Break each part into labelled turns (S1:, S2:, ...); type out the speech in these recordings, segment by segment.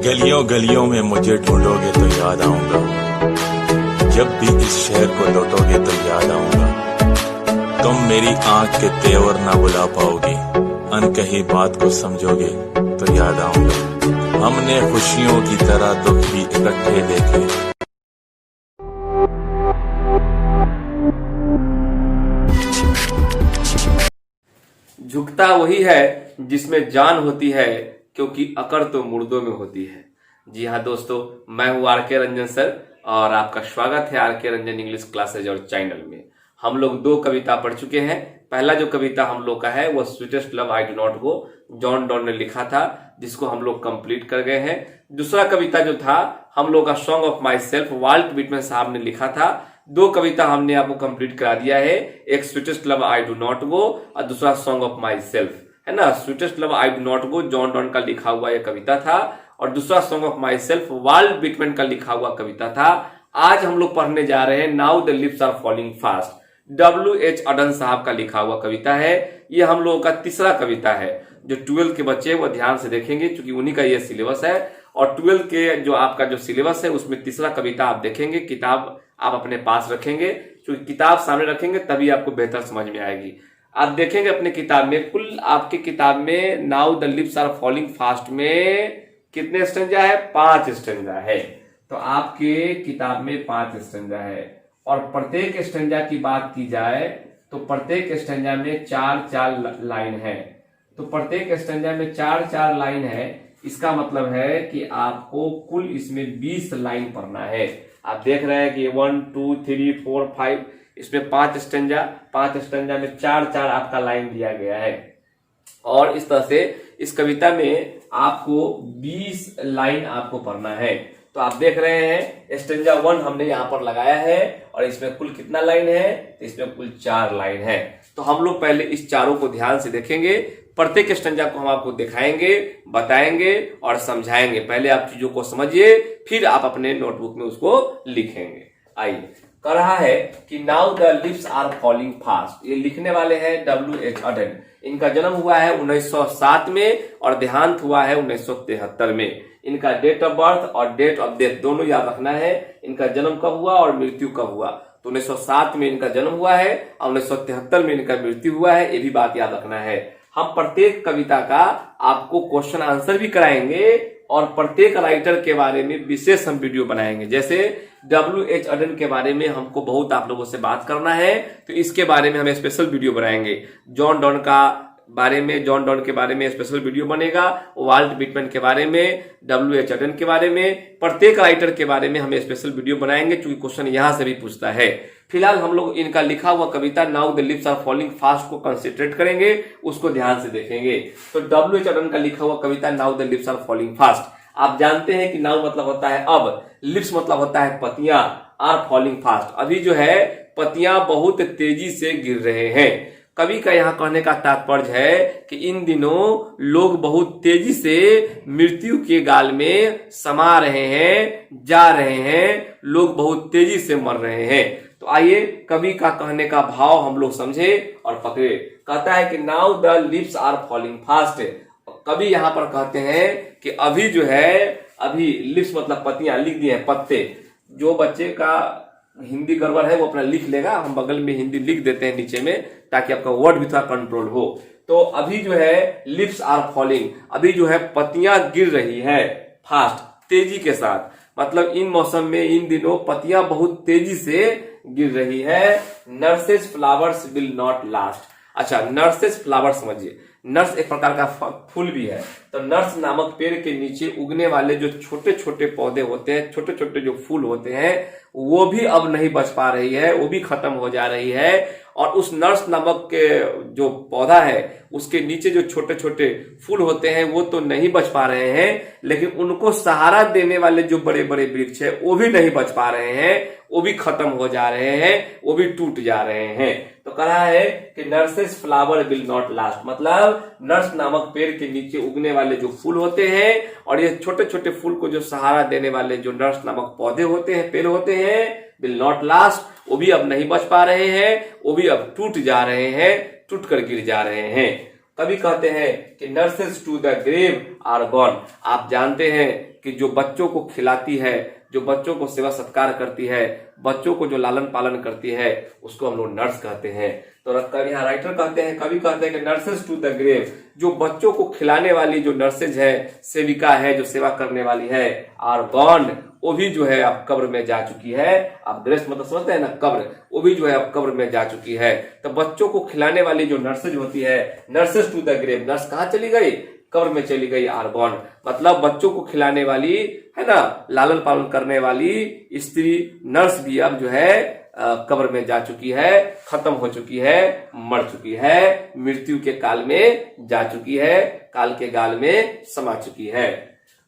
S1: गलियों गलियों में मुझे ढूंढोगे तो याद आऊंगा, जब भी इस शहर को लौटोगे तो याद आऊंगा। तुम मेरी आंख के तेवर ना बुला पाओगी, अनकही बात को समझोगे तो याद आऊंगा। हमने खुशियों की तरह दुख भी इकट्ठे देखे।
S2: झुकता वही है जिसमें जान होती है, क्योंकि अकड़ तो मुर्दों में होती है। जी हाँ दोस्तों, मैं हूँ आर.के. रंजन सर और आपका स्वागत है आर.के. रंजन इंग्लिश क्लासेज और चैनल में। हम लोग दो कविता पढ़ चुके हैं। पहला जो कविता हम लोग का है वो sweetest love I do not go, John don ने लिखा था, जिसको हम लोग कंप्लीट कर गए हैं। दूसरा कविता जो था हम लोग का song of myself, Walt Whitman साहब ने लिखा था। दो कविता हमने आपको कंप्लीट करा दिया है, एक sweetest love I do not go और दूसरा सॉन्ग ऑफ माई सेल्फ, है ना। Sweetest love I do not go John Donne का लिखा हुआ यह कविता था और दूसरा song of myself Walt Whitman का लिखा हुआ कविता था। आज हम लोग पढ़ने जा रहे हैं now the lips are falling fast, W.H. Auden साहब का लिखा हुआ कविता है। ये हम लोगों का तीसरा कविता है। जो 12th के बच्चे वो ध्यान से देखेंगे क्योंकि उन्हीं का ये सिलेबस है और 12th के जो आपका जो सिलेबस है उसमें तीसरा कविता आप देखेंगे। किताब आप अपने पास रखेंगे, क्योंकि किताब सामने रखेंगे तभी आपको बेहतर समझ में आएगी। आप देखेंगे अपने किताब में, कुल आपकी किताब में now the lips are falling fast में कितने स्टेंजा है? 5 स्टेंजा है। तो आपके किताब में 5 स्टेंजा है और प्रत्येक स्टेंजा की बात की जाए तो प्रत्येक स्टेंजा में 4-4 लाइन है। तो प्रत्येक स्टेंजा में 4-4 लाइन है। इसका मतलब है कि आपको कुल इसमें 20 लाइन पढ़ना है। आप देख रहे हैं कि 1 2 3 4 5 इसमें 5 स्टेंजा, 5 स्टेंजा में 4-4 आपका लाइन दिया गया है और इस तरह से इस कविता में आपको 20 लाइन आपको पढ़ना है। तो आप देख रहे हैं स्टेंजा 1 हमने यहाँ पर लगाया है और इसमें कुल कितना लाइन है? तो इसमें कुल 4 लाइन है। तो हम लोग पहले इस चारों को ध्यान से देखेंगे। प्रत्येक स्टेंजा को हम आपको दिखाएंगे, बताएंगे और समझाएंगे। पहले आप चीजों को समझिए, फिर आप अपने नोटबुक में उसको लिखेंगे। आइए, कह रहा है कि now the lips are falling fast. ये लिखने वाले हैं W.H. अडन। इनका जन्म हुआ है 1907 में और देहांत हुआ है 1973 में। इनका डेट ऑफ बर्थ और डेट ऑफ डेथ दोनों याद रखना है। इनका जन्म कब हुआ और मृत्यु कब हुआ। तो 1907 में इनका जन्म हुआ है और 1973 में इनका मृत्यु हुआ है, ये भी बात याद रखना है। हम प्रत्येक कविता का आपको क्वेश्चन आंसर भी कराएंगे और प्रत्येक राइटर के बारे में विशेष हम वीडियो बनाएंगे। जैसे W.H. अडन के बारे में हमको बहुत आप लोगों से बात करना है तो इसके बारे में हम स्पेशल वीडियो बनाएंगे। जॉन डॉन के बारे में स्पेशल वीडियो बनेगा। वाल्ट विटमैन के बारे में, W.H. अडन के बारे में, प्रत्येक राइटर के बारे में हम स्पेशल वीडियो बनाएंगे क्योंकि क्वेश्चन यहां से भी पूछता है। फिलहाल हम लोग इनका लिखा हुआ कविता now the lips are falling fast को कंसंट्रेट करेंगे, उसको ध्यान से देखेंगे। तो W.H. अडन का लिखा हुआ कविता now the lips are falling fast. आप जानते हैं कि नाउ मतलब होता है अब, लिप्स मतलब होता है पतियां, आर फॉलिंग फास्ट अभी जो है पतियां बहुत तेजी से गिर रहे हैं। कवि का यहाँ कहने का तात्पर्य है कि इन दिनों लोग बहुत तेजी से मृत्यु के गाल में समा रहे हैं, जा रहे हैं, लोग बहुत तेजी से मर रहे हैं। तो आइए कवि का कहने का भाव हम लोग समझे और पकड़े। कहता है कि now the lips are falling fast. कवि यहाँ पर कहते हैं कि अभी जो है, अभी लिप्स मतलब पत्तियां, लिख दिए हैं पत्ते। जो बच्चे का हिंदी गड़बड़ है वो अपना लिख लेगा, हम बगल में हिंदी लिख देते हैं नीचे में ताकि आपका वर्ड भी थोड़ा कंट्रोल हो। तो अभी जो है लिप्स आर फॉलिंग, अभी जो है पत्तियां गिर रही है फास्ट, तेजी के साथ। मतलब इन मौसम में इन दिनों पत्तियां बहुत तेजी से गिर रही है। Nurses flowers will not last. अच्छा, नर्सेस फ्लावर समझिए, नर्स एक प्रकार का फूल भी है। तो नर्स नामक पेड़ के नीचे उगने वाले जो छोटे छोटे पौधे होते हैं, छोटे छोटे जो फूल होते हैं, वो भी अब नहीं बच पा रही है, वो भी खत्म हो जा रही है। और उस नर्स नामक के जो पौधा है उसके नीचे जो छोटे छोटे फूल होते हैं वो तो नहीं बच पा रहे हैं, लेकिन उनको सहारा देने वाले जो बड़े बड़े वृक्ष है वो भी नहीं बच पा रहे हैं, वो भी खत्म हो जा रहे हैं, वो भी टूट जा रहे हैं। तो कह रहा है कि nurses flower will not last, मतलब नर्स नामक पेड़ के नीचे उगने वाले जो फूल होते हैं और ये छोटे छोटे फूल को जो सहारा देने वाले जो नर्स नामक पौधे होते हैं, पेड़ होते हैं, विल नॉट लास्ट, वो भी अब नहीं बच पा रहे हैं, वो भी अब टूट जा रहे हैं, टूट कर गिर जा रहे हैं। कभी कहते हैं कि nurses to the grave are gone. आप जानते हैं कि जो बच्चों को खिलाती है, जो बच्चों को सेवा सत्कार करती है, बच्चों को जो लालन पालन करती है, उसको हम लोग नर्स कहते हैं। तो कभी यहाँ राइटर कहते हैं, कभी कहते हैं कि नर्सेस टू द ग्रेव, जो बच्चों को खिलाने वाली जो नर्सेज है, सेविका है, जो सेवा करने वाली है, आर गॉन, वो भी जो है अब कब्र में जा चुकी है। आप ग्रेस मतलब समझते हैं ना, कब्र, वो भी जो है अब कब्र में जा चुकी है। तो बच्चों को खिलाने वाली जो नर्सेज होती है, nurses to the grave, nurse कहाँ चली गई? कब्र में चली गई। आर गॉन मतलब बच्चों को खिलाने वाली है ना, लालन पालन करने वाली स्त्री नर्स भी अब जो है कब्र में जा चुकी है, खत्म हो चुकी है, मर चुकी है, मृत्यु के काल में जा चुकी है, काल के गाल में समा चुकी है।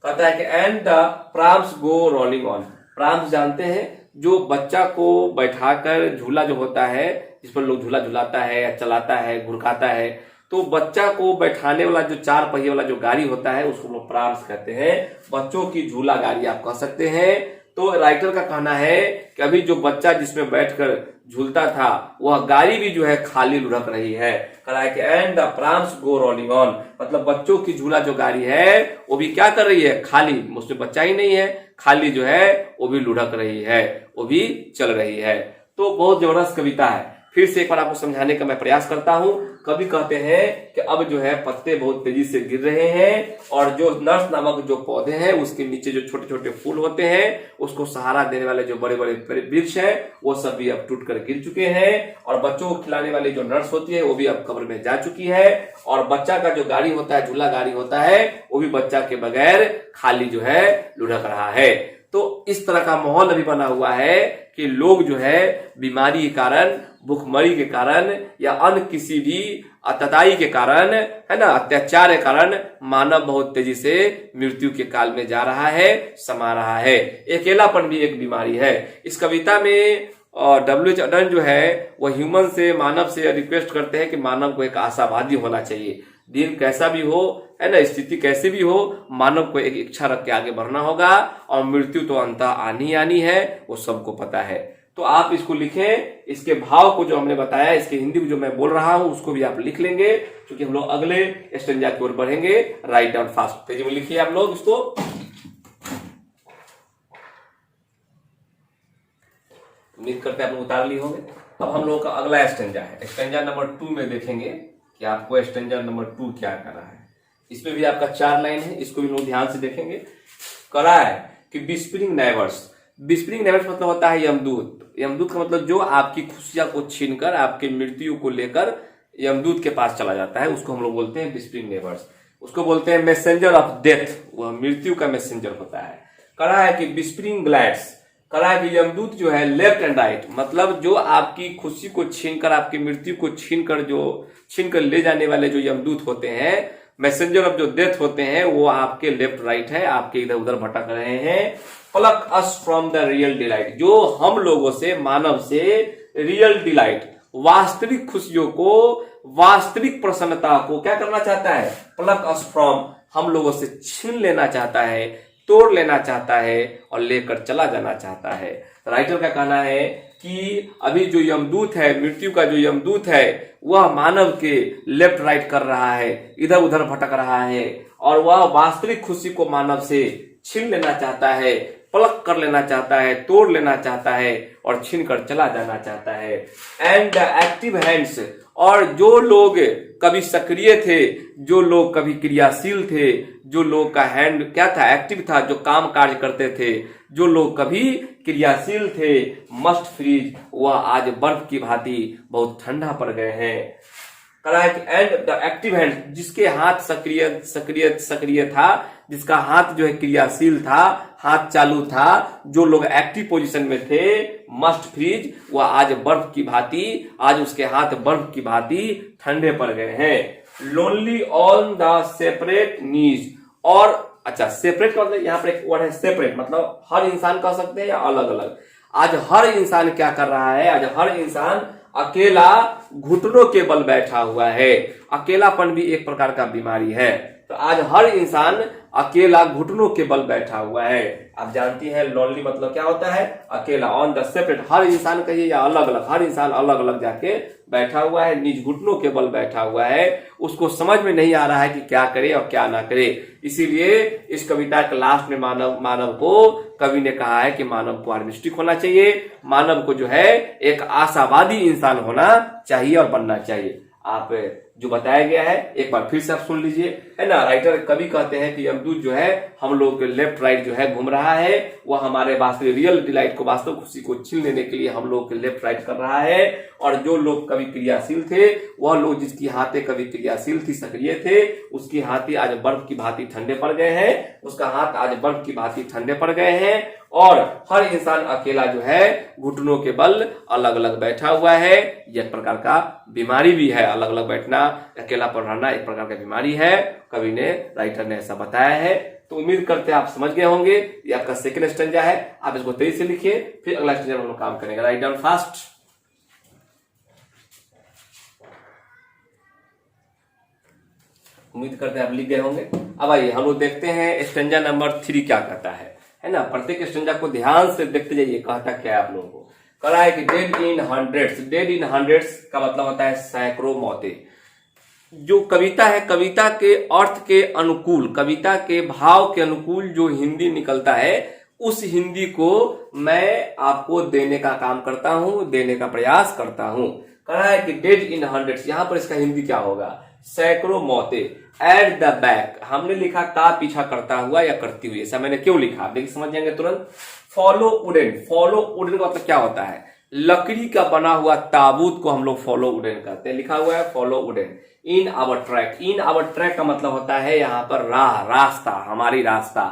S2: कहता है कि and the prams go rolling on. प्राम्स जानते हैं, जो बच्चा को बैठाकर झूला जो होता है, जिस पर लोग झूला झुलाता है या चलाता है, घुरकाता है, तो बच्चा को बैठाने वाला जो 4 पहिए वाला जो गाड़ी होता है, उसको लोग प्राम्स कहते हैं। बच्चों की झूला गाड़ी आप कह सकते हैं। तो राइटर का कहना है कि अभी जो बच्चा जिसमें बैठकर झूलता था, वह गाड़ी भी जो है खाली लुढ़क रही है। कह रहा है कि and the prams go rolling on, मतलब बच्चों की झूला जो गाड़ी है वो भी क्या कर रही है? खाली, उसमें बच्चा ही नहीं है, खाली जो है वो भी लुढ़क रही है, वो भी चल रही है। तो बहुत जबरदस्त कविता है। फिर से एक बार आपको समझाने का मैं प्रयास करता हूं। कभी कहते हैं कि अब जो है पत्ते बहुत तेजी से गिर रहे हैं, और जो नर्स नामक जो पौधे हैं, उसके नीचे जो छोटे छोटे फूल होते हैं, उसको सहारा देने वाले जो बड़े बड़े वृक्ष हैं, वो सब भी अब टूट कर गिर चुके हैं। और बच्चों को खिलाने वाली जो नर्स होती है, वो भी अब कब्र में जा चुकी है। और बच्चा का जो गाड़ी होता है, झूला गाड़ी होता है, वो भी बच्चा के बगैर खाली जो है लुढ़क रहा है। तो इस तरह का माहौल अभी बना हुआ है कि लोग जो है बीमारी के कारण, भूखमरी के कारण, या अन्य किसी भी अत्याचारी के कारण, है ना, अत्याचार के कारण मानव बहुत तेजी से मृत्यु के काल में जा रहा है, समा रहा है। अकेलापन भी एक बीमारी है। इस कविता में W.H. अडन जो है वह ह्यूमन से, मानव से रिक्वेस्ट करते हैं कि मानव को एक आशावादी होना चाहिए। दिन कैसा भी हो, है ना, स्थिति कैसी भी हो, मानव को एक इच्छा रख के आगे बढ़ना होगा, और मृत्यु तो अंततः आनी आनी है, वो सबको पता है। तो आप इसको लिखें, इसके भाव को जो हमने बताया, इसके हिंदी में जो मैं बोल रहा हूं उसको भी आप लिख लेंगे, क्योंकि हम लोग अगले स्टेंजा की ओर बढ़ेंगे। राइट डाउन फास्ट, तेजी में लिखिए आप लोग इसको। उम्मीद करते हैं आप लोग उतार लिए होंगे। अब हम लोग का अगला स्टेंजा है, स्टेंजा नंबर 2 में देखेंगे कि आपको स्टेंजा नंबर 2 क्या कर रहा है। इसमें भी आपका 4 लाइन है, इसको भी लोग ध्यान से देखेंगे। करा है कि विस्परिंग नेवर्स। विस्परिंग नेवर्स मतलब होता है यमदूत। यमदूत का मतलब जो आपकी खुशियां को छीनकर, आपके मृत्यु को लेकर यमदूत के पास चला जाता है, उसको हम लोग बोलते हैं विस्परिंग नेवर्स। उसको बोलते हैं मैसेंजर ऑफ डेथ, वह मृत्यु का मैसेंजर होता है। करा है कि विस्परिंग ग्लैड्स। करा है कि यमदूत जो है लेफ्ट एंड राइट, मतलब जो आपकी खुशी को छीनकर, आपकी मृत्यु को छीनकर ले जाने वाले जो यमदूत होते हैं, मैसेंजर ऑफ जो डेथ होते हैं, वो आपके लेफ्ट राइट है, आपके इधर उधर भटक रहे हैं। Pluck us from the real delight, जो हम लोगों से, मानव से रियल डिलाइट, वास्तविक खुशियों को, वास्तविक प्रसन्नता को क्या करना चाहता है? प्लक अस फ्रॉम, हम लोगों से छीन लेना चाहता है, तोड़ लेना चाहता है और लेकर चला जाना चाहता है। राइटर का कहना है कि अभी जो यमदूत है, मृत्यु का जो यमदूत है, वह मानव के लेफ्ट राइट कर रहा है, इधर उधर भटक रहा है, और वह वास्तविक खुशी को मानव से छीन लेना चाहता है, पलक कर लेना चाहता है, तोड़ लेना चाहता है और छीन कर चला जाना चाहता है। एंड एक्टिव हैंड्स, और जो लोग कभी सक्रिय थे, जो लोग कभी क्रियाशील थे, जो लोग का हैंड क्या था? एक्टिव था, जो काम कार्य करते थे, जो लोग कभी क्रियाशील थे, मस्ट फ्रीज, वह आज बर्फ की भांति बहुत ठंडा पड़ गए हैं। एंड द एक्टिव हैंड, जिसके हाथ सक्रिय था, जिसका हाथ जो है क्रियाशील था, हाथ चालू था, जो लोग एक्टिव पोजीशन में थे, मस्ट फ्रीज, वह आज बर्फ की भांति, आज उसके हाथ बर्फ की भांति ठंडे पड़ गए हैं। लोनली ऑन द सेपरेट नीज, और अच्छा, सेपरेट का मतलब यहाँ पर एक वर्ड है सेपरेट, मतलब हर इंसान कह सकते हैं या अलग अलग। आज हर इंसान क्या कर रहा है? आज हर इंसान अकेला घुटनों के बल बैठा हुआ है। अकेलापन भी एक प्रकार का बीमारी है। तो आज हर इंसान अकेला घुटनों के बल बैठा हुआ है। आप जानती हैं लोनली मतलब क्या होता है, अकेला, ऑन द सेपरेट, हर इंसान कहिए या अलग अलग, हर इंसान अलग अलग जाके बैठा हुआ है, निज घुटनों के बल बैठा हुआ है। उसको समझ में नहीं आ रहा है कि क्या करे और क्या ना करे। इसीलिए इस कविता के लास्ट में मानव को कवि ने कहा है कि मानव को ऑप्टिमिस्टिक होना चाहिए, मानव को जो है एक आशावादी इंसान होना चाहिए और बनना चाहिए। आप जो बताया गया है एक बार फिर से आप सुन लीजिए, है ना। राइटर कवि कहते हैं कि यमदूत जो है हम लोग लेफ्ट राइट जो है घूम रहा है, वह हमारे वास्तविक रियल डिलाइट को, वास्तव खुशी को छीन लेने के लिए हम लोग लेफ्ट राइट कर रहा है। और जो लोग कभी क्रियाशील थे, वह लोग जिसकी हाथें कभी क्रियाशील थी, सक्रिय थे, उसकी हाथें आज बर्फ की भांति ठंडे पड़ गए हैं, उसका हाथ आज बर्फ की भांति ठंडे पड़ गए हैं। और हर इंसान अकेला जो है घुटनों के बल अलग अलग बैठा हुआ है। यह एक प्रकार का बीमारी भी है, अलग अलग बैठना, अकेला पर रहना एक प्रकार का बीमारी है। कवि ने, राइटर ने ऐसा बताया है। तो उम्मीद करते हैं आप समझ गए होंगे। ये आपका सेकंड स्टेंजा है, आप इसको तेजी से लिखिए, फिर अगला स्टेंजा में हम लोग काम करेंगे। Write down fast. उम्मीद करते हैं आप लिख गए होंगे। अब आइए हम लोग देखते हैं स्टेंजा नंबर 3 क्या कहता है ना। प्रत्येक स्टेंजा को ध्यान से देखते जाइए, कहता क्या है आप लोगों को। कह रहा है कि डेड इन हंड्रेड्स। डेड इन हंड्रेड्स का मतलब होता है सैकड़ों मौतें। जो कविता है, कविता के अर्थ के अनुकूल, कविता के भाव के अनुकूल जो हिंदी निकलता है, उस हिंदी को मैं आपको देने का काम करता हूं, देने का प्रयास करता हूं। कह रहा है कि डेड इन हंड्रेड्स, यहां पर इसका हिंदी क्या होगा, सैकड़ों मौतें। एट द बैक, हमने लिखा का पीछा करता हुआ या करती हुई, ऐसा मैंने क्यों लिखा आप देखिए समझ जाएंगे तुरंत। फॉलो वुडन, फॉलो वुडन का मतलब क्या होता है, लकड़ी का बना हुआ ताबूत को हम लोग फॉलो वुडन कहते हैं। लिखा हुआ है follow wooden. In our track, in our track का मतलब होता है यहाँ पर राह, रास्ता, हमारी रास्ता।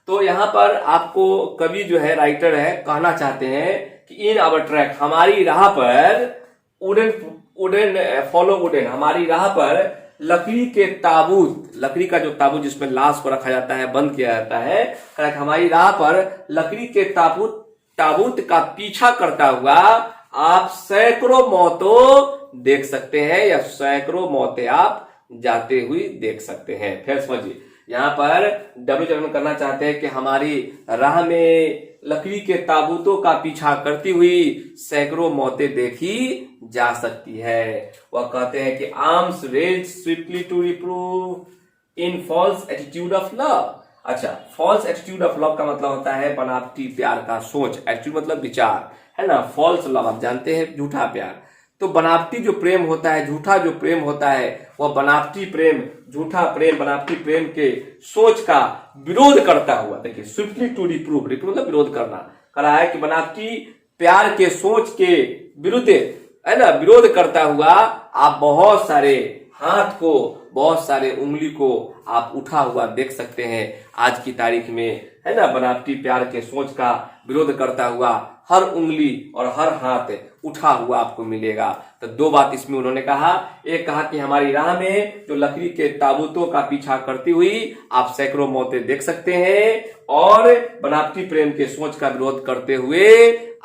S2: तो यहाँ पर आपको कवि जो है, राइटर है, कहना चाहते हैं कि इन आवर ट्रैक, हमारी राह पर, वुडन वुडन फॉलो वुडन, हमारी राह पर लकड़ी के ताबूत, लकड़ी का जो ताबूत जिसमें लाश को रखा जाता है, बंद किया जाता है, हमारी राह पर लकड़ी के ताबूत का पीछा करता हुआ आप सैकड़ों मौतों देख सकते हैं, या सैकड़ों मौतें आप जाते हुए देख सकते हैं। फिर समझिए, यहाँ पर डब्ल्यू करना चाहते हैं कि हमारी राह में लकड़ी के ताबूतों का पीछा करती हुई सैकड़ों मौतें देखी जा सकती है। वह कहते हैं कि arms raise swiftly to reprove in false attitude of love. अच्छा, फॉल्स एटीट्यूड ऑफ लव का मतलब होता है बनावटी प्यार का सोच। एटीट्यूड मतलब विचार, है ना। फॉल्स लव आप जानते हैं, झूठा प्यार। तो बनावटी जो प्रेम होता है, झूठा जो प्रेम होता है, वह बनावटी प्रेम, झूठा प्रेम, बनावटी प्रेम के सोच का विरोध करता हुआ, देखिए स्विफ्टली टू रिप्रूव, रिप्रूव मतलब विरोध करना, कह रहा है कि बनावटी प्यार के सोच के विरुद्ध, है ना, विरोध करता हुआ आप बहुत सारे हाथ को, बहुत सारे उंगली को आप उठा हुआ देख सकते हैं आज की तारीख में, है ना। बनावटी प्यार के सोच का विरोध करता हुआ हर उंगली और हर हाथ उठा हुआ आपको मिलेगा। तो दो बात इसमें उन्होंने कहा। एक कहा कि हमारी राह में जो लकड़ी के ताबूतों का पीछा करती हुई आप सैकड़ों मौतें देख सकते हैं, और बनावटी प्रेम के सोच का विरोध करते हुए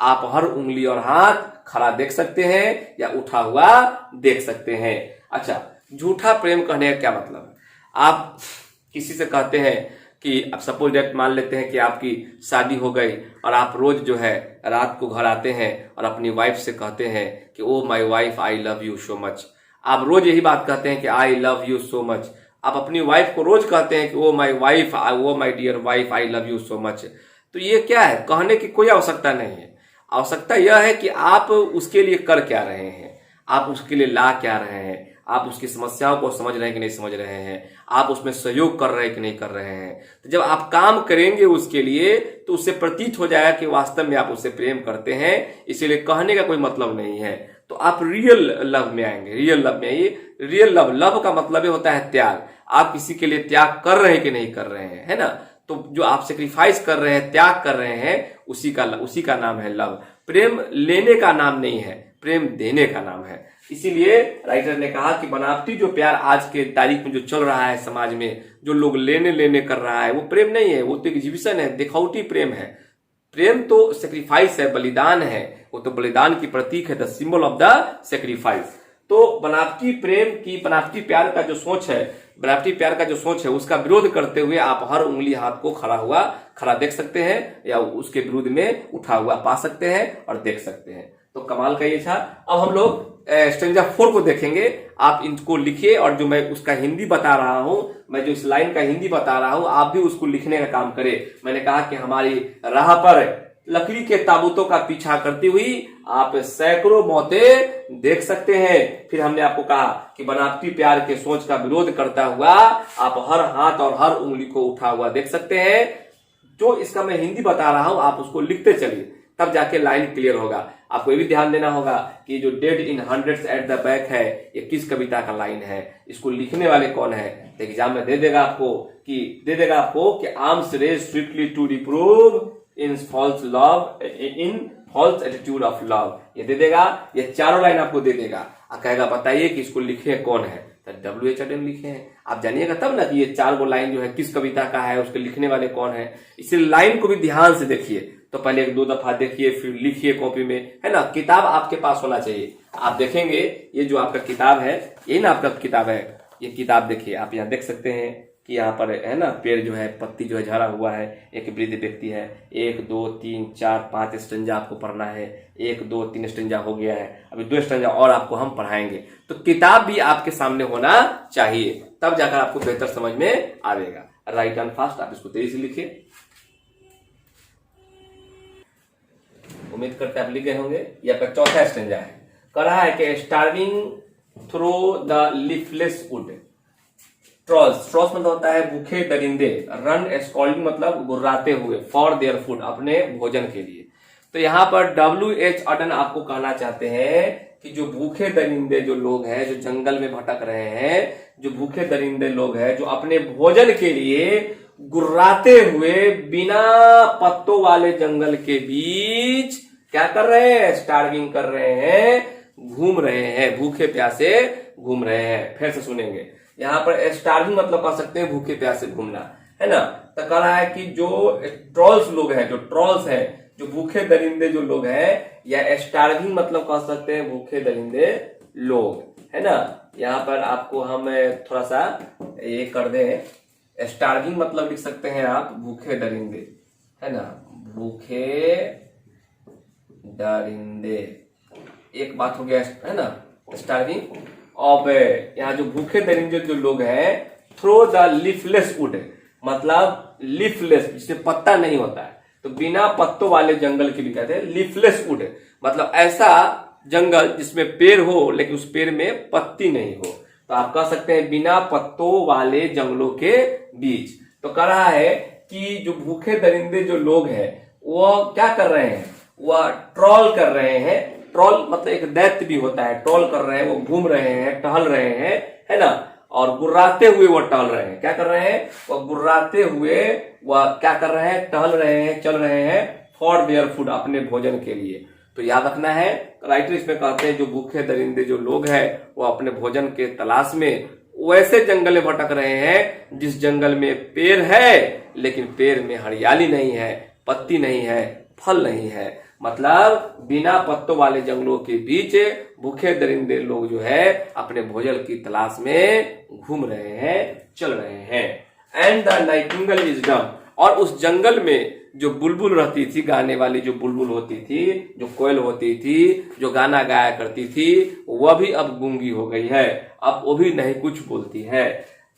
S2: आप हर उंगली और हाथ खड़ा देख सकते हैं या उठा हुआ देख सकते हैं। अच्छा, झूठा प्रेम कहने का क्या मतलब है। आप किसी से कहते हैं कि आप सपोज डेट मान लेते हैं कि आपकी शादी हो गई और आप रोज जो है रात को घर आते हैं और अपनी वाइफ से कहते हैं कि oh my wife I love you so much. आप रोज यही बात कहते हैं कि I love you so much. आप अपनी वाइफ को रोज कहते हैं कि oh my wife, oh my dear wife I love you so much. तो ये क्या है, कहने की कोई आवश्यकता नहीं है। आवश्यकता यह है कि आप उसके लिए कर क्या रहे हैं, आप उसके लिए ला क्या रहे हैं, आप उसकी समस्याओं को समझ रहे हैं कि नहीं समझ रहे हैं, आप उसमें सहयोग कर रहे हैं कि नहीं कर रहे हैं। तो जब आप काम करेंगे उसके लिए तो उससे प्रतीत हो जाएगा कि वास्तव में आप उससे प्रेम करते हैं। इसीलिए कहने का कोई मतलब नहीं है। तो आप रियल लव में आएंगे, रियल लव में आइए। रियल लव, लव का मतलब होता है त्याग। आप किसी के लिए त्याग कर रहे हैं कि नहीं कर रहे हैं, है ना। तो जो आप सेक्रीफाइस कर रहे हैं, त्याग कर रहे हैं, उसी का नाम है लव। प्रेम लेने का नाम नहीं है, प्रेम देने का नाम है। इसीलिए राइटर ने कहा कि बनावटी जो प्यार आज के तारीख में जो चल रहा है समाज में, जो लोग लेने कर रहा है, वो प्रेम नहीं है, वो तो एग्जीबिशन है, दिखावटी प्रेम है। प्रेम तो सेक्रीफाइस है, बलिदान है, वो तो बलिदान की प्रतीक है, the symbol of the sacrifice. तो बनावटी प्रेम की, बनावटी प्यार का जो सोच है, बनावटी प्यार का जो सोच है उसका विरोध करते हुए आप हर उंगली हाथ को खड़ा देख सकते हैं या उसके विरुद्ध में उठा हुआ पा सकते हैं और देख सकते हैं। तो कमाल का ये था। अब हम लोग स्टेंजा 4 को देखेंगे। आप इनको लिखिए और जो मैं उसका हिंदी बता रहा हूं, मैं जो इस लाइन का हिंदी बता रहा हूं, आप भी उसको लिखने का काम करें। मैंने कहा कि हमारी राह पर लकड़ी के ताबूतों का पीछा करती हुई आप सैकड़ों मौतें देख सकते हैं। फिर हमने आपको कहा कि बनावटी प्यार के सोच का विरोध करता हुआ आप हर हाथ और हर उंगली को उठा हुआ देख सकते हैं। जो इसका मैं हिंदी बता रहा हूं आप उसको लिखते चलिए, तब जाके लाइन क्लियर होगा। आपको ये भी ध्यान देना होगा कि जो dead in hundreds at the back है, ये किस कविता का लाइन है, इसको लिखने वाले कौन है। तो एग्जाम में दे देगा आपको कि arms raise strictly to reprove in false love, in false attitude of love, ये दे देगा। ये चारों लाइन आपको दे देगा और कहेगा बताइए कि इसको लिखे कौन है। तो W.H. अडेन लिखे हैं। आप जानिएगा तब ना कि ये 4 लाइन जो है किस कविता का है, उसके लिखने वाले कौन है। इसलिए लाइन को भी ध्यान से देखिए। तो पहले 1-2 दफा देखिए, फिर लिखिए कॉपी में, है ना। किताब आपके पास होना चाहिए। आप देखेंगे ये जो आपका किताब है, यही ना आपका किताब है, ये किताब देखिए। आप यहाँ देख सकते हैं कि यहाँ पर है ना पेड़ जो है, पत्ती जो है झड़ा हुआ है। एक वृद्ध व्यक्ति है। 1 2 3 4 5 स्टेंजा आपको पढ़ना है। 1 2 3 स्टेंजा हो गया है, अभी 2 स्टेंजा और आपको हम पढ़ाएंगे। तो किताब भी आपके सामने होना चाहिए, तब जाकर आपको बेहतर समझ में आएगा। राइट एंड फास्ट, आप इसको तेजी से लिखिए। उम्मीद करते हैं आप लिख गए होंगे। ये आपका चौथा स्टेंजा है। कह रहा है कि starving through the leafless wood, trolls मतलब होता है भूखे दरिंदे, रन स्कॉल्डिंग मतलब गुर्राते हुए, फॉर देयर फूड अपने भोजन के लिए। तो यहाँ पर W.H. अडेन आपको कहना चाहते हैं कि जो भूखे दरिंदे जो लोग हैं, जो जंगल में भटक रहे हैं, जो भूखे दरिंदे लोग हैं, जो अपने भोजन के लिए गुर्राते हुए बिना पत्तों वाले जंगल के बीच क्या कर रहे हैं, स्टार्विंग कर रहे हैं, घूम रहे हैं, भूखे प्यासे घूम रहे हैं। फिर से सुनेंगे। यहाँ पर स्टार्विंग मतलब कह सकते हैं भूखे प्यासे घूमना, है ना। तो कह रहा है कि जो ट्रॉल्स लोग हैं, जो ट्रॉल्स हैं, जो भूखे दरिंदे जो लोग हैं, या स्टार्विंग मतलब कह सकते हैं भूखे दरिंदे लोग, है ना। यहाँ पर आपको हम थोड़ा सा ये कर दें, स्टार्विंग मतलब लिख सकते हैं आप भूखे दरिंदे, है ना, भूखे दरिंदे। एक बात हो गया, है ना, स्टार्विंग। अब यहाँ जो भूखे दरिंदे जो लोग हैं, थ्रो द लीफलेस वुड मतलब लीफलेस जिसमें पत्ता नहीं होता है, तो बिना पत्तों वाले जंगल के भी कहते हैं लीफलेस वुड, मतलब ऐसा जंगल जिसमें पेड़ हो लेकिन उस पेड़ में पत्ती नहीं हो। तो आप कह सकते हैं बिना पत्तों वाले जंगलों के बीच। तो कह रहा है कि जो भूखे दरिंदे जो लोग हैं वो क्या कर रहे हैं, वह ट्रॉल कर रहे हैं। ट्रॉल मतलब एक दैत्य भी होता है, ट्रॉल कर रहे हैं, वो घूम रहे हैं, टहल रहे हैं, है ना। और गुर्राते हुए वो टहल रहे हैं, क्या कर रहे हैं, वो गुर्राते हुए वह क्या कर रहे हैं, टहल रहे हैं, चल रहे हैं, फॉर देयर फूड अपने भोजन के लिए। तो याद रखना है, राइटर इसमें कहते हैं जो भूखे दरिंदे जो लोग हैं वो अपने भोजन के तलाश में वैसे जंगल में भटक रहे हैं जिस जंगल में पेड़ है लेकिन पेड़ में हरियाली नहीं है, पत्ती नहीं है, फल नहीं है। मतलब बिना पत्तों वाले जंगलों के बीच भूखे दरिंदे लोग जो है अपने भोजन की तलाश में घूम रहे हैं, चल रहे हैं। And the Nightingale is dumb, और उस जंगल में जो बुलबुल रहती थी, गाने वाली जो बुलबुल होती थी, जो कोयल होती थी, जो गाना गाया करती थी, वह भी अब गूंगी हो गई है, अब वो भी नहीं कुछ बोलती है।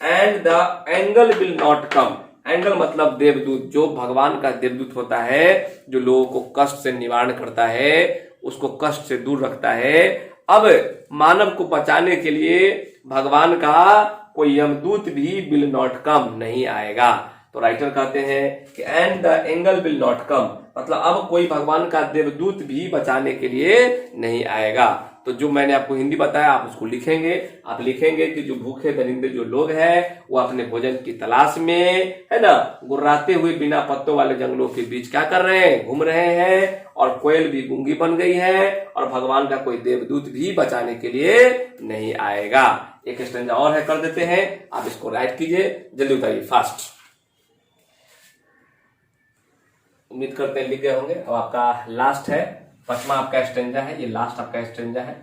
S2: And the angle will not come, angle मतलब देवदूत, जो भगवान का देवदूत होता है, जो लोगों को कष्ट से निवारण करता है, उसको कष्ट से दूर रखता है। अब मानव को बचाने के लिए भगवान का कोई यमदूत भी विल नॉट कम नहीं आएगा। तो राइटर कहते हैं कि and the angle will not come, मतलब अब कोई भगवान का देवदूत भी बचाने के लिए नहीं आएगा। तो जो मैंने आपको हिंदी बताया आप उसको लिखेंगे। आप लिखेंगे कि जो भूखे दरिंदे जो लोग हैं वो अपने भोजन की तलाश में, है ना, गुर्राते हुए बिना पत्तों वाले जंगलों के बीच क्या कर रहे हैं, घूम रहे हैं, और कोयल भी गूंगी बन गई है, और भगवान का कोई देवदूत भी बचाने के लिए नहीं आएगा। एक स्टेंजा और है, कर देते हैं, आप इसको राइट कीजिए, जल्दी बताइए, फास्ट। उम्मीद करते हैं लिख गए होंगे। अब आपका लास्ट है, 5वां आपका स्टेंजा है, ये लास्ट आपका स्टेंजा है।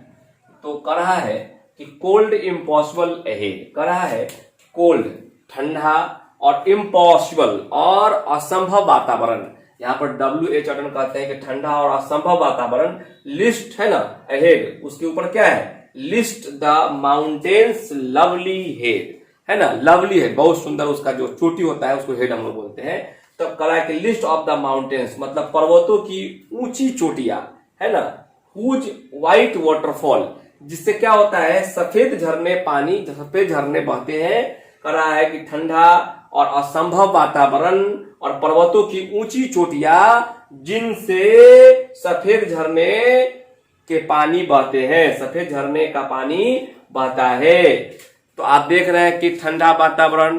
S2: तो कह रहा है कि कोल्ड इम्पॉसिबल अहेड, कह रहा है कोल्ड ठंडा और इम्पॉसिबल और असंभव वातावरण। यहाँ पर WH अटन कहते हैं कि ठंडा और असंभव वातावरण। लिस्ट है ना अहेड, उसके ऊपर क्या है, list the mountains lovely head, है ना, लवली हेड बहुत सुंदर, उसका जो चोटी होता है उसको हेड हम लोग बोलते हैं। तो कह कि लिस्ट ऑफ द माउंटेन्स मतलब पर्वतों की ऊंची चोटियां, है ना, हुज व्हाइट वाटरफॉल, जिससे क्या होता है सफेद झरने, पानी सफेद झरने बहते हैं। कह रहा है कि ठंडा और असंभव वातावरण और पर्वतों की ऊंची चोटियां जिनसे सफेद झरने के पानी बहते हैं, सफेद झरने का पानी बहता है। तो आप देख रहे हैं कि ठंडा वातावरण,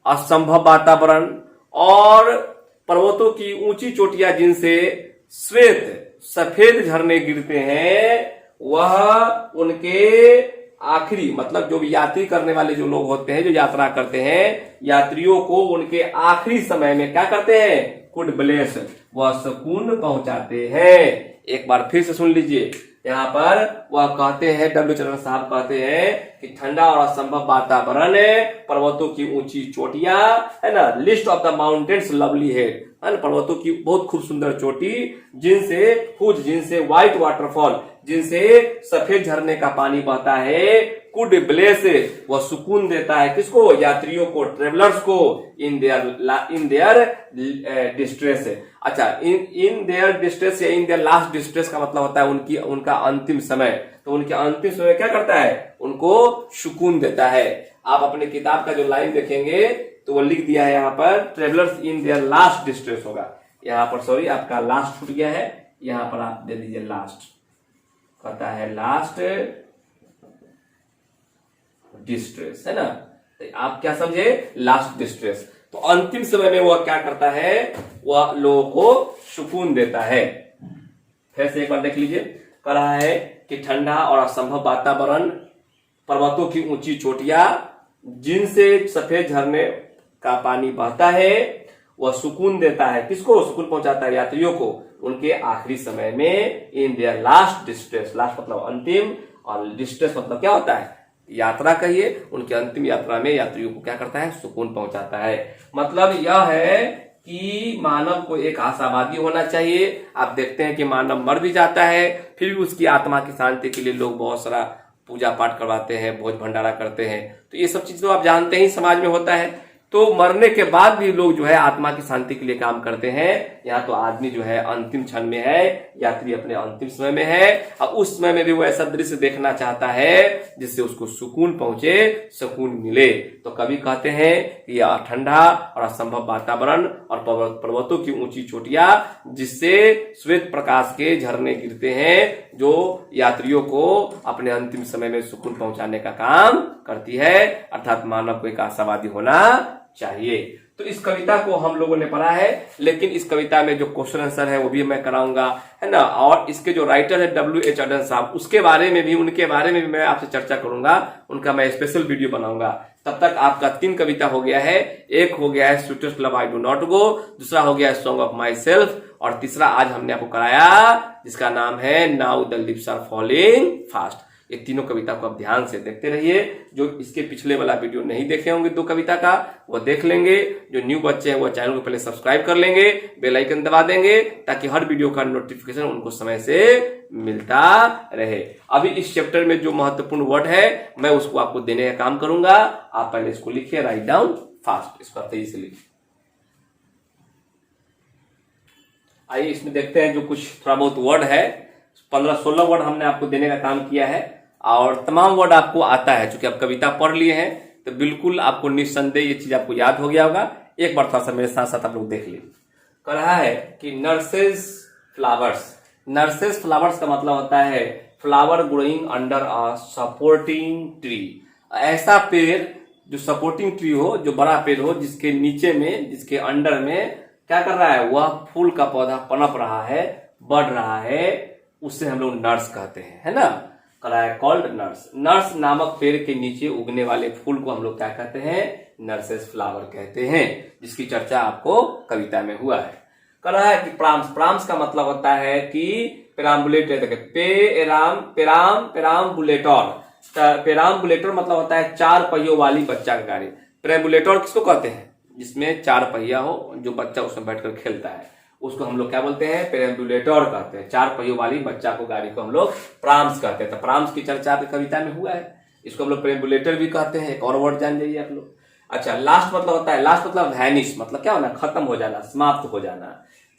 S2: असंभव वातावरण और पर्वतों की ऊंची चोटियां जिनसे श्वेत सफेद झरने गिरते हैं, वह उनके आखिरी मतलब जो भी यात्री करने वाले जो लोग होते हैं, जो यात्रा करते हैं, यात्रियों को उनके आखिरी समय में क्या करते हैं, गुड ब्लेस, वह सुकून पहुंचाते हैं। एक बार फिर से सुन लीजिए, यहाँ पर वह कहते हैं, W चरण साहब कहते हैं कि ठंडा और असंभव वातावरण, पर्वतों की ऊंची चोटियां, है ना, list of the mountains lovely head, है ना, पर्वतों की बहुत खूब सुंदर चोटी, जिनसे व्हाइट वाटरफॉल, जिनसे सफेद झरने का पानी बहता है, कुड ब्लेस, वह सुकून देता है किसको, यात्रियों को, ट्रेवलर्स को, इन देयर डिस्ट्रेस। अच्छा, इन देयर डिस्ट्रेस या इन देयर लास्ट डिस्ट्रेस का मतलब होता है उनका अंतिम समय। तो उनके अंतिम समय क्या करता है, उनको सुकून देता है। आप अपने किताब का जो लाइन देखेंगे तो वो लिख दिया है यहाँ पर, travellers in their last distress होगा। यहाँ पर सॉरी आपका लास्ट छूट गया है, यहाँ पर आप दे दीजिए लास्ट, कहता है लास्ट डिस्ट्रेस, है ना। तो आप क्या समझे, लास्ट डिस्ट्रेस। तो अंतिम समय में वह क्या करता है, वह लोगों को सुकून देता है। फिर से एक बार देख लीजिए, कह रहा है कि ठंडा और असंभव वातावरण, पर्वतों की ऊंची चोटियां जिनसे सफेद झरने का पानी बहता है, वह सुकून देता है किसको, सुकून पहुंचाता है यात्रियों को उनके आखिरी समय में, in their last distress, last मतलब अंतिम और डिस्ट्रेस मतलब क्या होता है, यात्रा कहिए, उनके अंतिम यात्रा में यात्रियों को क्या करता है, सुकून पहुंचाता है। मतलब यह है कि मानव को एक आशावादी होना चाहिए। आप देखते हैं कि मानव मर भी जाता है, फिर भी उसकी आत्मा की शांति के लिए लोग बहुत सारा पूजा पाठ करवाते हैं, भोज भंडारा करते हैं। तो ये सब चीज तो आप जानते ही समाज में होता है। तो मरने के बाद भी लोग जो है आत्मा की शांति के लिए काम करते हैं। यहाँ तो आदमी जो है अंतिम क्षण में है, यात्री अपने अंतिम समय में है, और उस समय में भी वो ऐसा दृश्य देखना चाहता है जिससे उसको सुकून पहुंचे, सुकून मिले। तो कवि कहते हैं कि यह ठंडा और असंभव वातावरण और पर्वतों की ऊंची चोटियां जिससे श्वेत प्रकाश के झरने गिरते हैं, जो यात्रियों को अपने अंतिम समय में सुकून पहुंचाने का काम करती है। अर्थात मानव को एक आशावादी होना चाहिए। तो इस कविता को हम लोगों ने पढ़ा है, लेकिन इस कविता में जो क्वेश्चन आंसर है वो भी मैं कराऊंगा, है ना। और इसके जो राइटर है WH अटन साहब, उनके बारे में भी मैं आपसे चर्चा करूंगा, उनका मैं स्पेशल वीडियो बनाऊंगा। तब तक आपका 3 कविता हो गया है। एक हो गया है sweetest love I do not गो, दूसरा हो गया है सॉन्ग ऑफ माई सेल्फ, और तीसरा आज हमने आपको कराया जिसका नाम है now the lips are falling fast. ये तीनों कविता को आप ध्यान से देखते रहिए। जो इसके पिछले वाला वीडियो नहीं देखे होंगे 2 कविता का, वो देख लेंगे। जो न्यू बच्चे हैं वो चैनल को पहले सब्सक्राइब कर लेंगे, बेल आइकन दबा देंगे, ताकि हर वीडियो का नोटिफिकेशन उनको समय से मिलता रहे। अभी इस चैप्टर में जो महत्वपूर्ण वर्ड है मैं उसको आपको देने का काम करूंगा। आप पहले इसको लिखिए, राइट डाउन फास्ट, इसको तेजी से लिखिए। आइए इसमें देखते हैं जो कुछ थोड़ा बहुत वर्ड है। 15-16 वर्ड हमने आपको देने का काम किया है, और तमाम वर्ड आपको आता है। चूंकि आप कविता पढ़ लिए हैं तो बिल्कुल आपको निस्संदेह ये चीज आपको याद हो गया होगा। एक बार थोड़ा सा मेरे साथ साथ आप लोग देख लीजिए। कह रहा है कि नर्सेस फ्लावर्स, नर्सेस फ्लावर्स का मतलब होता है flower growing under a supporting tree. ऐसा पेड़ जो सपोर्टिंग ट्री हो, जो बड़ा पेड़ हो, जिसके नीचे में, जिसके अंडर में क्या कर रहा है, वह फूल का पौधा पनप रहा है, बढ़ रहा है, उससे हम लोग नर्स कहते हैं, है ना। करा है कॉल्ड नर्स। नर्स नामक पेड़ के नीचे उगने वाले फूल को हम लोग क्या कहते हैं, नर्सेस फ्लावर कहते हैं, जिसकी चर्चा आपको कविता में हुआ है। कह रहा है कि प्राम्स, प्राम्स का मतलब होता है कि पेराम्बुलेटर, पेराम्बुलेटर, पेराम्बुलेटर मतलब होता है 4 पहियों वाली बच्चा का गाड़ी। पेराम्बुलेटर किसको कहते हैं? जिसमें 4 पहिया हो, जो बच्चा उसमें बैठकर खेलता है, उसको हम लोग क्या बोलते हैं? पेराम्बुलेटर कहते हैं। 4 पहियों वाली बच्चा को गाड़ी को हम लोग प्राम्स कहते हैं। तो प्राम्स की चर्चा आपकी कविता में हुआ है। इसको हम लोग पेराम्बुलेटर भी कहते हैं। एक और वर्ड जान जाइए आप लोग। अच्छा, लास्ट मतलब होता है, लास्ट मतलब वैनिश, मतलब क्या होना? खत्म हो जाना, समाप्त हो जाना।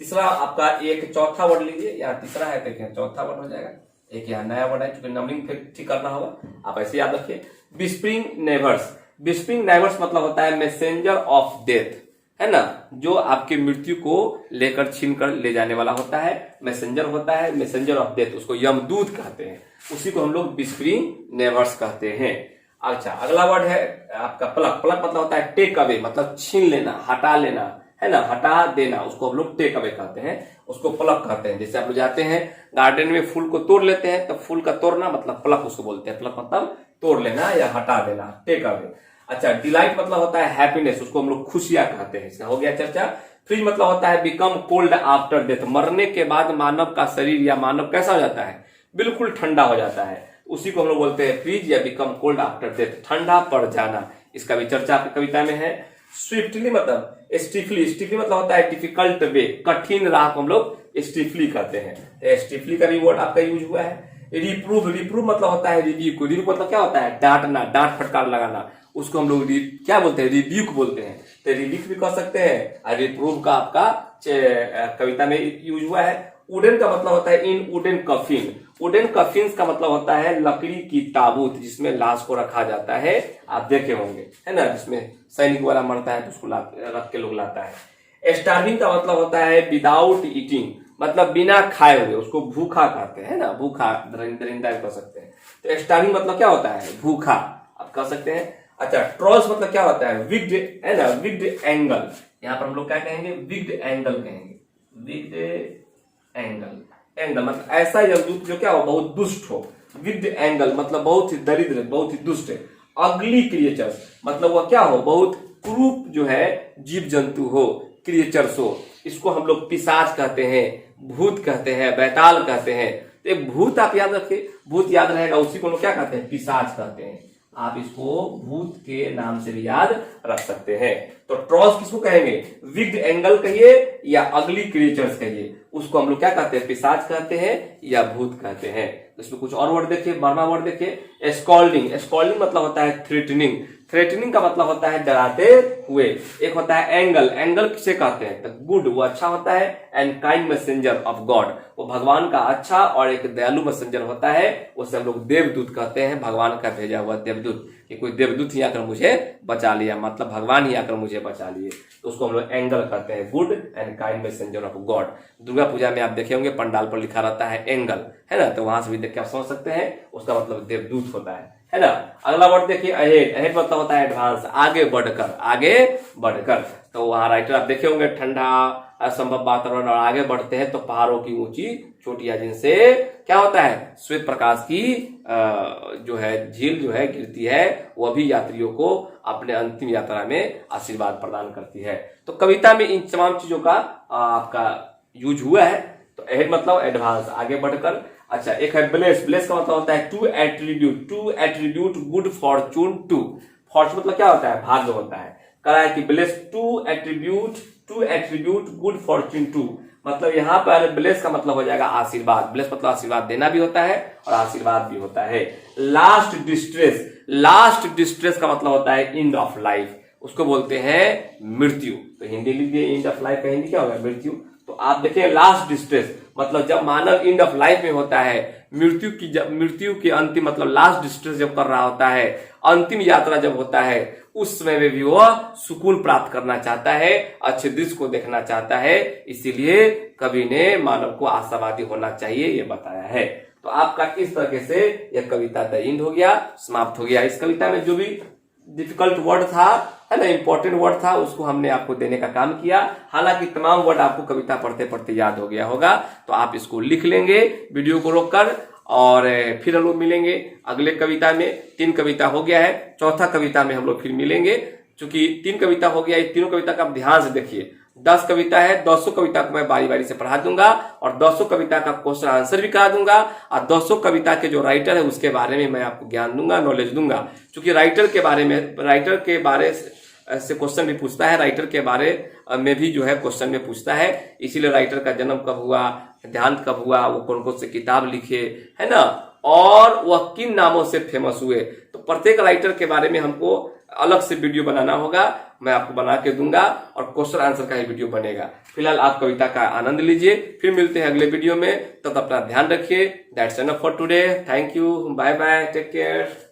S2: तीसरा आपका एक चौथा वर्ड लीजिए, यहाँ तीसरा है, देखिए चौथा वर्ड हो जाएगा। एक यहाँ नया वर्ड है, क्योंकि नंबरिंग फिर ठीक करना होगा, आप ऐसे याद रखिए। Whispering neighbours. विस्परिंग नेबर्स मतलब होता है मैसेंजर ऑफ डेथ, है ना, जो आपकी मृत्यु को लेकर छीन कर ले जाने वाला होता है, मैसेंजर होता है, मैसेंजर ऑफ डेथ, उसको यमदूत कहते हैं। उसी को हम लोग विस्परिंग नेबर्स कहते हैं। अच्छा, अगला वर्ड है आपका प्लक। प्लक मतलब होता है टेक अवे, मतलब छीन लेना, हटा लेना, है ना, हटा देना, उसको हम लोग टेक अवे कहते हैं, उसको प्लक कहते हैं। जैसे आप लोग जाते हैं गार्डन में फूल को तोड़ लेते हैं, तो फूल का तोड़ना मतलब प्लक उसको बोलते हैं। प्लक मतलब तोड़ लेना या हटा देना, टेक अवे। अच्छा, डिलाइट मतलब होता है हैप्पीनेस, उसको हम लोग खुशियां कहते हैं। इसका हो गया चर्चा। फ्रीज मतलब होता है बिकम कोल्ड आफ्टर डेथ, मरने के बाद मानव का शरीर या मानव कैसा हो जाता है? बिल्कुल ठंडा हो जाता है, उसी को हम लोग बोलते हैं फ्रीज या बिकम कोल्ड आफ्टर डेथ, ठंडा पड़ जाना। इसका भी चर्चा आपकी कविता में है। स्विफ्टली मतलब स्टिफली, स्टिफली मतलब होता है डिफिकल्ट वे, कठिन राह को हम लोग स्टिफली कहते हैं। स्टिफली का भी वर्ड आपका यूज हुआ है। रिप्रूव, रिप्रूव मतलब होता है रिव्यूक, रिव्यूक मतलब क्या होता है? डांटना, डांट फटकार लगाना, उसको हम लोग क्या बोलते हैं? रिव्यूक बोलते हैं। तो रिव्यूक भी कह सकते हैं, और रिप्रूव का आपका कविता में यूज हुआ है। वुडन का मतलब होता है इन वुडन कफिन। वुडन कफिन का मतलब होता है लकड़ी की ताबूत, जिसमें लाश को रखा जाता है, आप देखे होंगे, है ना, जिसमें सैनिक वाला मरता है तो उसको रख के लोग लाता है। स्टार्विंग का मतलब होता है विदाउट ईटिंग, मतलब बिना खाए हुए, उसको भूखा कहते हैं ना, भूखा, दरिंदा कह सकते हैं। तो स्टार्विंग मतलब क्या होता है? भूखा, आप कह सकते हैं। अच्छा, ट्रॉस मतलब क्या होता है? विग्ड, है ना, विग्ड एंगल। यहाँ पर हम लोग क्या कहेंगे? विग्ड एंगल कहेंगे, विग्ड एंगल। एंगल मतलब ऐसा यमदूत जो क्या हो? बहुत दुष्ट हो। विग्ड एंगल मतलब बहुत ही दरिद्र, बहुत ही दुष्ट है। अगली क्रिएचर्स मतलब वह क्या हो? बहुत क्रूप जो है जीव जंतु हो, क्रिएचर्स हो। इसको हम लोग पिशाच कहते हैं, भूत कहते हैं, बैताल कहते हैं। तो एक भूत आप याद रखिए, भूत याद रहेगा, उसी को लोग क्या कहते हैं? पिशाच कहते हैं। आप इसको भूत के नाम से भी याद रख सकते हैं। तो ट्रॉस किसको कहेंगे? विग्ड एंगल कहिए या अगली क्रिएचर्स कहिए, उसको हम लोग क्या कहते हैं? पिशाच कहते हैं या भूत कहते हैं। इसमें कुछ और वर्ड देखिए, बर्मा वर्ड देखिए। स्कॉल्डिंग, स्कॉल्डिंग मतलब होता है थ्रेटनिंग, थ्रेटनिंग का मतलब होता है डराते हुए। एक होता है एंगल, एंगल किसे कहते हैं? तो गुड, वो अच्छा होता है, and kind messenger of God, वो भगवान का अच्छा और एक दयालु मैसेंजर होता है, उसे हम लोग देवदूत कहते हैं, भगवान का भेजा हुआ देवदूत, कि कोई देवदूत ही आकर मुझे बचा लिया, मतलब भगवान ही आकर मुझे बचा लिए, तो उसको हम लोग एंगल कहते हैं, good and kind messenger of God. Durga Puja में आप देखे होंगे पंडाल पर लिखा रहता है एंगल, है ना, तो वहां से भी देख के आप समझ सकते हैं, उसका मतलब देवदूत होता है ना। अगला वर्ड देखिए अहेड, अहेड मतलब होता है एडवांस, आगे बढ़कर, आगे बढ़कर। तो वहां राइटर आप देखे होंगे, ठंडा असंभव वातावरण और आगे बढ़ते हैं तो पहाड़ों की ऊंची चोटियां, जिनसे क्या होता है? श्वेत प्रकाश की जो है झील जो है गिरती है, वह भी यात्रियों को अपने अंतिम यात्रा में आशीर्वाद प्रदान करती है। तो कविता में इन तमाम चीजों का आपका यूज हुआ है। तो अहेड मतलब एडवांस, आगे बढ़कर। अच्छा, एक है ब्लेस, ब्लेस का मतलब होता है to attribute, to attribute good fortune to. Fortune मतलब क्या होता है? भाग्य होता है। कहा है कि bless to attribute good fortune to, मतलब यहाँ पर ब्लेस का मतलब हो जाएगा आशीर्वाद। ब्लेस मतलब आशीर्वाद देना भी होता है और आशीर्वाद भी होता है। लास्ट डिस्ट्रेस, लास्ट डिस्ट्रेस का मतलब होता है एंड ऑफ लाइफ, उसको बोलते हैं मृत्यु। तो हिंदी लिखिए, एंड ऑफ लाइफ का हिंदी क्या होगा? मृत्यु। तो आप देखिए लास्ट डिस्ट्रेस मतलब जब मानव एंड ऑफ लाइफ में होता है, मृत्यु की अंतिम मतलब लास्ट डिस्ट्रेस जब कर रहा होता है, अंतिम यात्रा जब होता है, उस समय में भी वह सुकून प्राप्त करना चाहता है, अच्छे दृश्य को देखना चाहता है, इसीलिए कवि ने मानव को आशावादी होना चाहिए ये बताया है। तो आपका इस तरीके से यह कविता द एंड हो गया, समाप्त हो गया। इस कविता में जो भी डिफिकल्ट वर्ड था, है ना, इंपॉर्टेंट वर्ड था, उसको हमने आपको देने का काम किया। हालांकि तमाम वर्ड आपको कविता पढ़ते पढ़ते याद हो गया होगा, तो आप इसको लिख लेंगे वीडियो को रोककर, और फिर हम लोग मिलेंगे अगले कविता में। 3 कविता हो गया है, चौथा कविता में हम लोग फिर मिलेंगे। चूंकि 3 कविता हो गया, ये तीनों कविता का आप ध्यान से देखिए, 10 कविता है, 200 कविता को मैं बारी बारी से पढ़ा दूंगा और 200 कविता का क्वेश्चन आंसर भी करा दूंगा और 200 कविता के जो राइटर है उसके बारे में मैं आपको ज्ञान दूंगा, नॉलेज दूंगा। क्योंकि राइटर के बारे से क्वेश्चन भी पूछता है, राइटर के बारे में भी जो है क्वेश्चन में पूछता है। इसीलिए राइटर का जन्म कब हुआ, देहांत कब हुआ, वो कौन कौन से किताब लिखे, है ना, और वह किन नामों से फेमस हुए। तो प्रत्येक राइटर के बारे में हमको अलग से वीडियो बनाना होगा, मैं आपको बना के दूंगा और क्वेश्चन आंसर का ही वीडियो बनेगा। फिलहाल आप कविता का आनंद लीजिए, फिर मिलते हैं अगले वीडियो में। तब अपना ध्यान रखिए। That's enough for today. Thank you, bye bye, take care.